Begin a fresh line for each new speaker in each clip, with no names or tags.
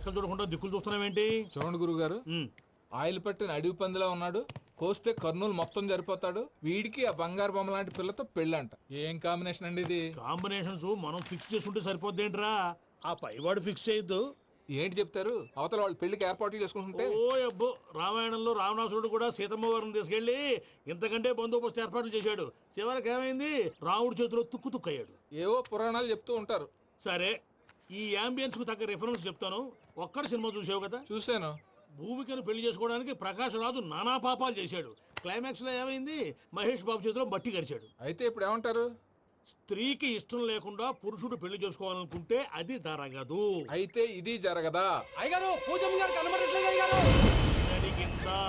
లెక్కలు చూడకుండా దిక్కులు చూస్తున్నావేంటి?
చూడండి గురుగారు, ఆయిల్ పట్టిన అడవి పందిలా ఉన్నాడు, కోస్తే కర్నూలు మొత్తం జరిపోతాడు, వీడికి ఆ బంగారు బొమ్మ లాంటి పిల్లతో పెళ్ళంట. ఏం కాంబినేషన్ అండి ఇది?
కాంబినేషన్స్ మనం ఫిక్స్ చేసుకుంటే సరిపోద్దేంట్రా, ఆ పైవాడు ఫిక్స్ చేయొద్దు.
ఏంటి చెప్తారు? అవతల వాళ్ళు పెళ్లికి ఏర్పాట్లు చేసుకుంటుంటే.
ఓ అబ్బో, రామాయణంలో రావణాసురుడు కూడా సీతమ్మ వారిని తీసుకెళ్లి ఇంతకంటే బందోబస్తు ఏర్పాట్లు చేశాడు. చివరికి ఏమైంది? రాముడి చేతిలో తుక్కు తుక్కయ్యాడు.
ఏవో పురాణాలు చెప్తూ ఉంటారు.
సరే, ఈ యాంబియన్స్ కు తగ్గ రిఫరెన్స్ చెప్తాను. ఒక్కడ సినిమా చూసావు కదా?
చూశాను.
భూమికను పెళ్లి చేసుకోవడానికి ప్రకాష్ రాజు నానా పాపాలు చేశాడు. క్లైమాక్స్ లో ఏమైంది? మహేష్ బాబు చేతిలో బట్టి గరిచాడు.
అయితే ఇప్పుడు ఏమంటారు?
స్త్రీకి ఇష్టం లేకుండా పురుషుడు పెళ్లి చేసుకోవాలనుకుంటే అది జరగదు.
అయితే ఇది జరగదా?
అయ్యగారు పూజమ్మ గారు కనబడట్లేదు అయ్యగారు.
జరిగిందా?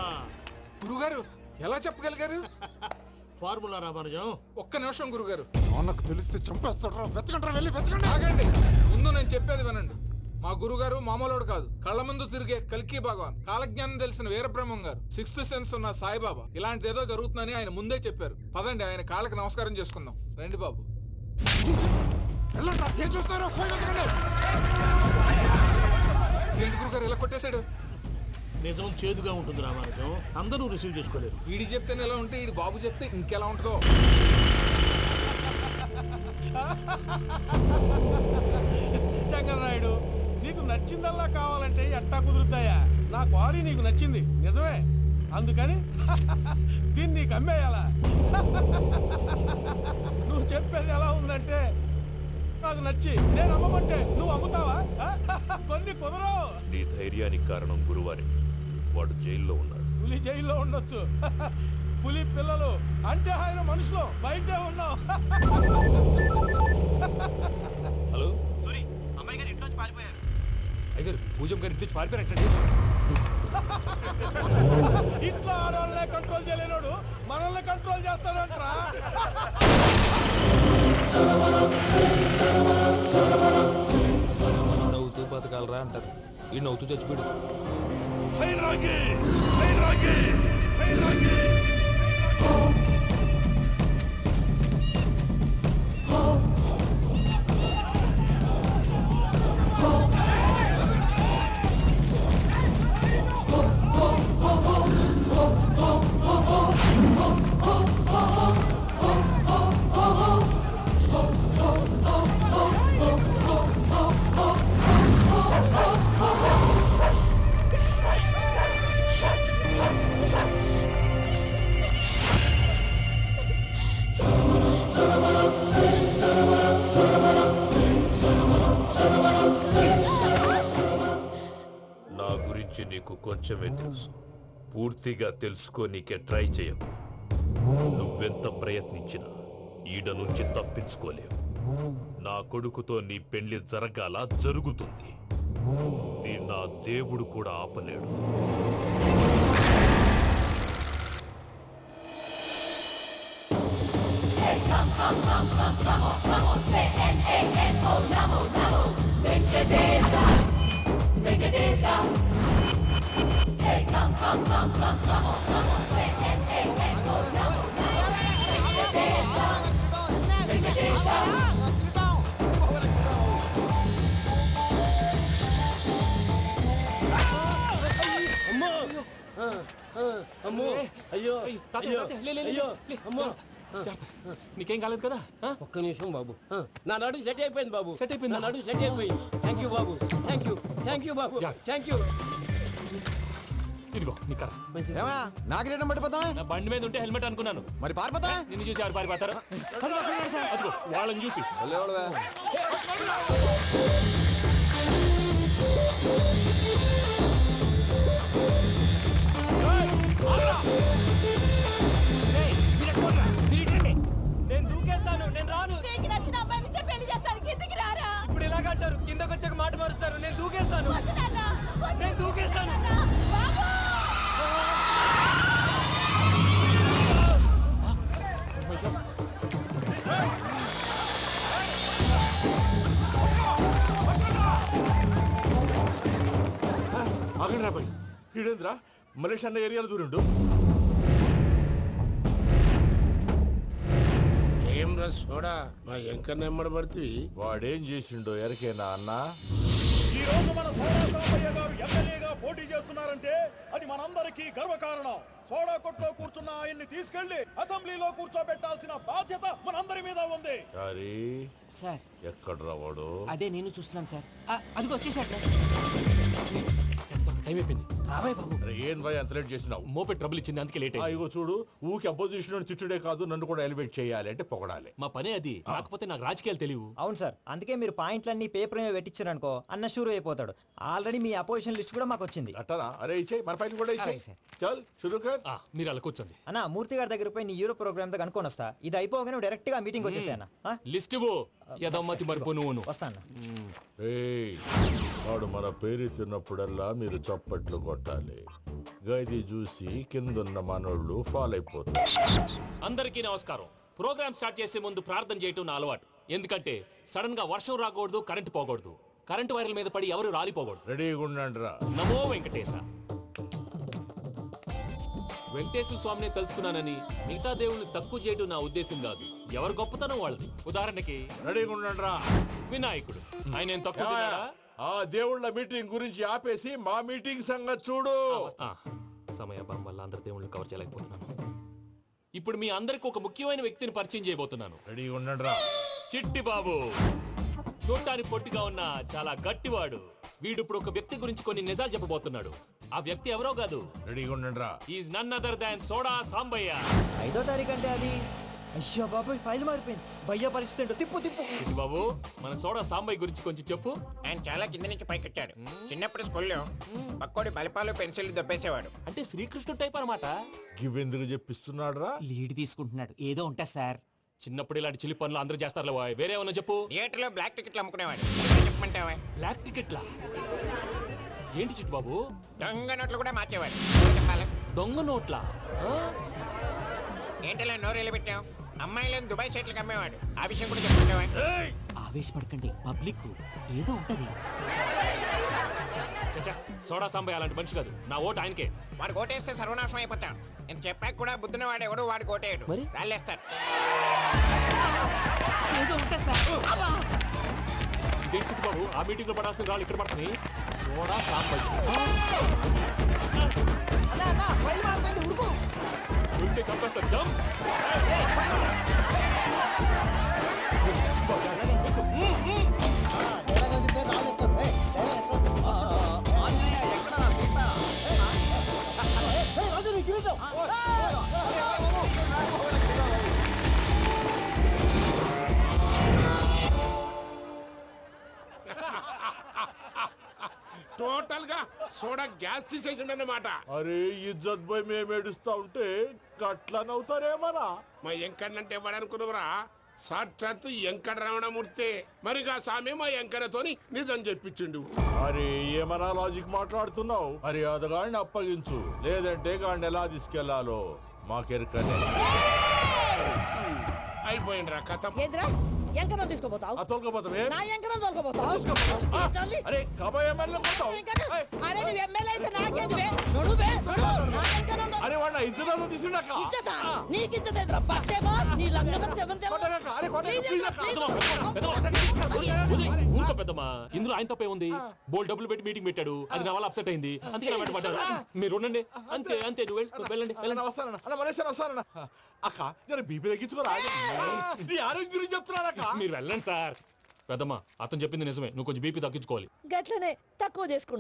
గురుగారు ఎలా చెప్పగలిగారు?
ఫార్ములా రామానుజం.
ఒక్క నిమిషం గురుగారు.
నాకు తెలిస్తే చంపేస్తాడు. వెతకండి, వెళ్ళి వెతకండి.
ఆగండి, ముందు నేను చెప్పేది వినండి. మా గురుగారు మామూలుడు కాదు, కళ్ళ ముందు తిరిగే కల్కి భగవాన్, కాలజ్ఞానం తెలిసిన వీరబ్రహ్మం గారు, సిక్స్త్ సెన్స్ ఉన్న సాయిబాబా. ఇలాంటిది ఏదో జరుగుతుందని ఆయన ముందే చెప్పారు. పదండి, ఆయన కాళ్ళకి నమస్కారం చేసుకుందాం. రండి బాబు.
ఏం చూస్తారు?
ఏంటి గురుగారు ఇలా కొట్టేశాడు?
నిజం చేదుగా ఉంటుంది రామానుజం, అందరూ రిసీవ్ చేసుకోలేరు.
వీడి చెప్తేనే ఎలా ఉంటే ఈడి బాబు చెప్తే ఇంకెలా ఉంటుందో.
చంగలనాయుడు, నీకు నచ్చిందల్లా కావాలంటే ఎట్టా కుదురుతాయా? నా క్వారీ నీకు నచ్చింది నిజమే, అందుకని దీన్ని నీకు అమ్మేయాలా? నువ్వు చెప్పేది ఎలా ఉందంటే నాకు నచ్చి నేను అమ్మమంటే నువ్వు అమ్ముతావా? కొన్ని కుదరవు.
నీ ధైర్యానికి కారణం గురువారి, వాడు జైల్లో ఉన్నాడు.
పులి జైల్లో ఉండొచ్చు, పులి పిల్లలు అంటే ఆయన మనుషులు బయటే ఉన్నావు.
హలో
సూరి, అమ్మాయి గారు ఇంట్లోంచి పారిపోయారు.
అయ్యారు పూజం గారి ఇంటి పారిపోయారటండి.
ఇంట్లో ఆడవాళ్ళనే కంట్రోల్ చేయలేనోడు మనల్ని కంట్రోల్ చేస్తాడంట్రా.
నవ్వుతూ బతకాలరా అంటారు, ఈ నవ్వుతూ చచ్చిపోయాడు. నా గురించి నీకు కొంచెమే తెలుసు, పూర్తిగా తెలుసుకోనీకే ట్రై చేయకు. నువ్వెంత ప్రయత్నించినా ఈడ నుంచి తప్పించుకోలేవు. నా కొడుకుతో నీ పెళ్లి జరగాల జరుగుతుంది. నా దేవుడు కూడా ఆపలేడు.
అమ్మో, అయ్యో, అయ్యో, అయ్యో, అమ్మో.
నీకేం కాలేదు కదా?
ఒక్క నిమిషం బాబు, నా నడు సెట్ అయిపోయింది బాబు.
సెట్ అయిపోయింది,
నా నడు సెట్ అయిపోయింది. Thank you Babu, thank you, thank you Babu, thank you.
ఇదిగో నీ కర్ర.
నాకు రేటం పట్టిపోతావా?
నా బండి మీద ఉంటే హెల్మెట్ అనుకున్నాను.
మరి పారిపోతా?
నిన్ను చూసి ఎవరు పారిపోతారు? అదిగో వాళ్ళని చూసి.
నేను దూకేస్తాను, నేను రాను.
నీకు నచ్చిన అబ్బాయి నుంచే పెళ్లి చేస్తాను, కిందకి రారా.
ఇప్పుడు ఇలాగంటారు, కిందకు వచ్చాక మాట మారుస్తారు. నేను దూకేస్తాను,
వద్దు నాన్న, వద్దు.
నేను దూకేస్తాను.
బాబు!
ఆగండి రాబాయ్, ఈడేంద్రా మలేషియా అన్న ఏరియాలో దూరిండు.
ఏం రస్ చూడా మా ఎంకన్న ఎమ్మడబడుతుంది.
వాడేం చేసిండో ఎరకేనా అన్నా?
ఈ రోజు మన సోడా సాంబయ్య గారు ఎమ్మెల్యేగా పోటీ చేస్తున్నారంటే అది మనందరికీ గర్వకారణం. సోడా కొట్లో కూర్చున్న ఆయన్ని తీసుకెళ్లి అసెంబ్లీలో కూర్చోబెట్టాల్సిన బాధ్యత మనందరి మీద ఉంది.
సార్
ఎక్కడ రావాడు?
అదే నేను చూస్తున్నాను సార్. అదిగో వచ్చేసాడు సార్.
టైం అయిపోయింది. రాబాయ్ బాబు,
ఏం భయ అంత లేట్ చేసినావు?
మోపే ట్రబుల్ ఇచ్చింది, అందుకే లేట్ అయింది.
ఇగో చూడు, ఊకి అపోజిషన్ తిట్టుడే కాదు, నన్ను కూడా ఎలివేట్ చేయాలి అంటే పొగడాలి.
మా పనే అది. కాకపోతే నాకు రాజకీయాలు తెలియవు.
అవును సార్, అందుకే మీరు పాయింట్లన్నీ పేపర్ మీద పెట్టించారనుకో అన్న షూర్ అయిపోతాడు. ఆల్రెడీ మీ అపోజిషన్ లిస్ట్ కూడా మాకు వచ్చింది.
అట్టనా? అరే ఇచ్చేయి, మన ఫైల్ కూడా ఇచ్చేయి.
అలాగే సార్.
చల్ షురూ కర్.
మీరు అలా కూర్చోండి.
అన్న మూర్తి గారి దగ్గర పోయి నీ యూరో ప్రోగ్రామ్ తో కనుక్కొని వస్తా. ఇది అయిపోగానే డైరెక్ట్ గా మీటింగ్ వచ్చేసాయన్న.
లిస్ట్ ఇవ్వు. యదమ్మతి మరిపో నువ్వును.
వస్తా అన్న.
ఏయ్, వాడు మన పేరు తిన్నప్పుడల్లా మీరు చప్పట్లు కొట్టాలి. గది చూసి కిందున్న మనోళ్ళు ఫాలో అయిపోతారు.
అందరికీ నమస్కారం. ప్రోగ్రామ్ స్టార్ట్ చేసే ముందు ప్రార్థన చేయటం నా అలవాటు. ఎందుకంటే సడన్ గా వర్షం రాకూడదు, కరెంట్ పోకూడదు, కరెంట్ వైర్ల మీద పడి ఎవరు రాలిపోకూడదు.
రెడీగా ఉండండి రా.
నమో వెంకటేశ. వెంకటేశ్వర స్వామిని తెలుసుకున్నానని మిగతా దేవుళ్ళు తక్కువ చేయడం నా ఉద్దేశం కాదు. ఎవరు గొప్పతనం వాళ్ళది. ఉదాహరణకి
రెడీగా ఉండండి రా.
వినాయకుడు, ఆయన ఏం తక్కువ తిన్నాడా?
ఆ దేవుళ్ళ మీటింగ్ గురించి ఆపేసి మా మీటింగ్ సంగతి చూడు.
సమయాభావం వల్ల అందరి దేవుళ్ళు కవర్ చేయలేకపోతున్నాను. ఇప్పుడు మీ అందరికి ఒక ముఖ్యమైన వ్యక్తిని పరిచయం చేయబోతున్నాను.
రెడీగా ఉండండి రా.
చిట్టి బాబు. చూడటానికి పొట్టిగా ఉన్న చాలా గట్టివాడు. వీడు ఇప్పుడు ఒక వ్యక్తి గురించి కొన్ని నిజాలు చెప్పబోతున్నాడు. ఆ వ్యక్తి ఎవరో కాదు,
రెడీగా ఉండండి రా.
Is none other than soda Sambaiah.
5వ తారీఖు అంటే అది. అయ్యో బాబాయ్, ఫైల్ మారిపోయింది. భయ్య పరిస్థితి ఏంటో తిప్పు తిప్పు.
చిట్టి బాబు, మన సోడా సాంబయ్య గురించి కొంచెం చెప్పు.
ఆయన చాలా కింద నుంచి పైకెట్టాడు. చిన్నప్పుడు స్కూల్లో పక్కోడి బలిపాలు పెన్సిల్ దొబ్బేసేవాడు.
అంటే శ్రీకృష్ణుడు టైప్ అన్నమాట.
గివెందుకు చెప్పిస్తున్నాడు రా?
లీడ్ తీసుకుంటున్నాడు. ఏదో ఉంటా సార్.
చిన్నప్పుడు ఇలాంటి చిలి పనులు అందరూ చేస్తారు. వేరే ఏమన్నా చెప్పు.
థియేటర్లో బ్లాక్ టికెట్లు అమ్ముకునేవాడు. చెప్పమంటావా?
బ్లాక్ టికెట్లా? ఏంటి చిట్టు బాబు?
దొంగ నోట్లు కూడా మార్చేవాడు. చెప్పాలి.
దొంగ నోట్లా?
ఏంటలా నోరేళ్ళు పెట్టావు? అమ్మాయిలను దుబాయ్ షర్ట్లకు అమ్మేవాడు. ఆ విషయం కూడా చెప్పమంటావా?
ఆవేశపడకండి, పబ్లిక్ ఏదో ఉంటది.
చచ్చా, సోడా సాంబయ్య అలాంటి మనిషి కాదు. నా ఓటు ఆయనకే.
వాడు కోటేస్తే సర్వనాశనం అయిపోతాడు. ఇంత చెప్పాక కూడా బుద్ధిన వాడు ఎవడు వాడు కోటేయడు.
మరి?
రాళ్ళేస్తారు.
ఏదో ఉంటా సార్.
ఇదేంటి చిట్టు బాబు, ఆ మీటింగ్ లో పడాల్సిన రాళ్ళు ఇక్కడ పడతాయి. సోడా సాంబయ్య ఉంటే చంపేస్తారు. జంప్.
టోటల్ గా సోడా గ్యాస్ తీసేసిండన్నమాట.
అరే ఇజ్జత్ పోయి మేము ఏడుస్తా ఉంటే గట్లా నవ్వుతారేమరా?
మా ఎంకన్నంటే ఎవడనుకున్నావురా? సాక్షాత్తు ఎంకట రమణమూర్తి. మరిగా సామె మా ఎంకన్నతోని నిజం చెప్పించిండు.
అరే ఏమన్నా లాజిక్ మాట్లాడుతున్నావు? అరే అదగాడిని అప్పగించు, లేదంటే గాడిని ఎలా తీసుకెళ్లాలో మాకెరకనే.
అయిపోయిండ్రా కథ.
ఏంద్రా ఎంకరం తీసుకోపోతావు?
తోలుకోపోతావే?
నా ఎంకరం తోలుకోపోతావు?
అరే కబాయ్ ఎమ్మెల్యే పోతావు.
అరే నువ్వు ఎమ్మెల్యే అయితే నాకేంటివే? నడువే, నడు. నా ఎంకరం తోలు-
అరే వాడిన ఇద్దరు తీసుకున్నాక
ఇచ్చేతా? నీకు ఇచ్చేదేంద్రా? బస్సే బాస్, నీ లంగమతి ఎవరు తెలుసు?
ఊరుకో పెద్దమ్మా, ఇందులో ఆయన తప్పే ఉంది. బోల్ డబ్బులు పెట్టి మీటింగ్ పెట్టాడు, అది నా వల్ల అప్సెట్ అయింది, అందుకే నా వెంట పడ్డారు. మీరు ఉండండి. అంతే అంతే, నువ్వు వెళ్ళండి వెళ్ళండి.
వస్తానన్నా అన్న మలేషియా వస్తానన్నా. అక్క నేను బీపీ తగ్గించుకోరా? నీ ఆరోగ్యం గురించి చెప్తున్నాను అక్క.
మీరు వెళ్ళండి సార్. పెద్దమ్మా, అతను చెప్పింది నిజమే, నువ్వు కొంచెం బీపీ తగ్గించుకోవాలి.
గట్లనే తక్కువ చేసుకుంటా.